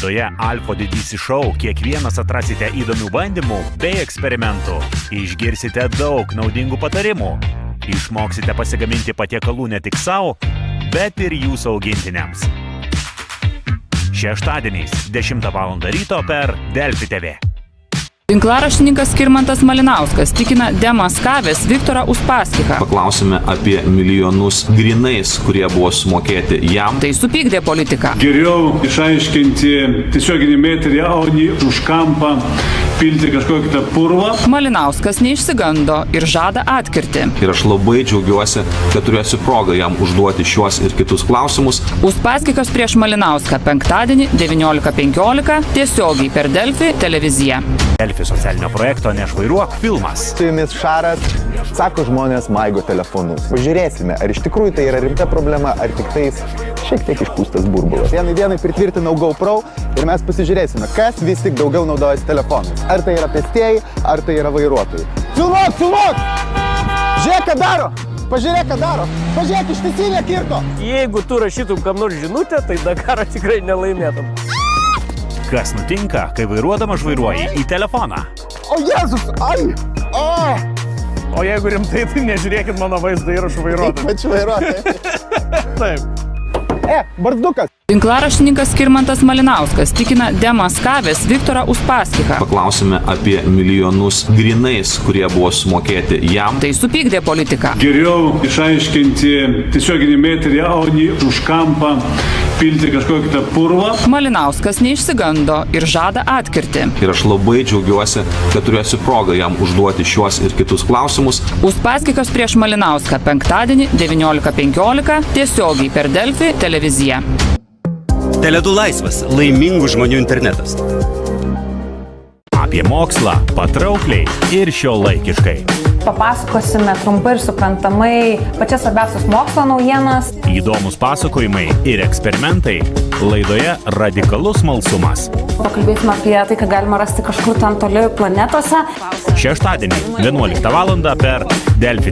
Laidoje Alfa didysis šou kiekvienas atrasite įdomių bandymų bei eksperimentų. Išgirsite daug naudingų patarimų. Išmoksite pasigaminti patiekalų ne tik savo, bet ir jūsų augintiniams. Šeštadieniais 10 val. Ryto per Delfi TV. Tinklaraštininkas Skirmantas Malinauskas tikina demaskavęs Viktorą Uspaskichą. Paklausime apie milijonus grinais, kurie buvo sumokėti jam. Tai supykdė politiką. Geriau išaiškinti tiesioginį metrį, o ne už kampą pilti kažkokią kitą purvą. Malinauskas neišsigando ir žada atkirti. Ir aš labai džiaugiuosi, kad turėsiu progą jam užduoti šiuos ir kitus klausimus. Uspaskichas prieš Malinauską penktadienį 19:15 tiesiogiai per Delfi televiziją. Delfi socialinio projekto Nešvairuok filmas. Su jumis Šaras, sako žmonės maigo telefonus. Pažiūrėsime, ar iš tikrųjų tai yra rimta problema, ar tik tais šiek tiek išpūstas burbulas. Vienai dienai pritvirtinau GoPro ir mes pasižiūrėsime, kas vis tik daugiau naudojasi telefonais. Ar tai yra pėstieji, ar tai yra vairuotojai. Filmuok! Žiūrėk, ką daro! Pažiūrėk, ką daro! Pažiūrėk, ištisinė kirto! Jeigu tu rašytum kam nors žinutę, tai Dakarą tikrai nelaimėtum. Kas nutinka, kai vairuodama žvairuoji į telefoną? O Jėzus, ai! O jeigu rimtai, tai nežiūrėkit mano vaizdo įrašų vairuodami. Ypač vairuotojai. Taip. Barzdukas! Tinklaraštininkas Skirmantas Malinauskas tikina demaskavęs Viktorą Uspaskichą. Paklausime apie milijonus grinais, kurie buvo sumokėti jam. Tai supykdė politiką. Geriau išaiškinti tiesioginį metrį, o ne už kampą pilti kažkokią kitą purvą. Malinauskas neišsigando ir žada atkirti. Ir aš labai džiaugiuosi, kad turėsiu progą jam užduoti šiuos ir kitus klausimus. Uspaskichas prieš Malinauską penktadienį 19:15 tiesiogiai per Delfi televiziją. Tele2 laisvas, laimingų žmonių internetas. Apie mokslą patraukliai ir šiuolaikiškai. Papasakosime trumpai ir suprantamai pačias svarbiausias mokslo naujienas. Įdomus pasakojimai ir eksperimentai laidoje Radikalus smalsumas. Pakalbėsime apie tai, ką galima rasti kažkur ten toli planetose. Šeštadienį 11 val. Per Delfi TV.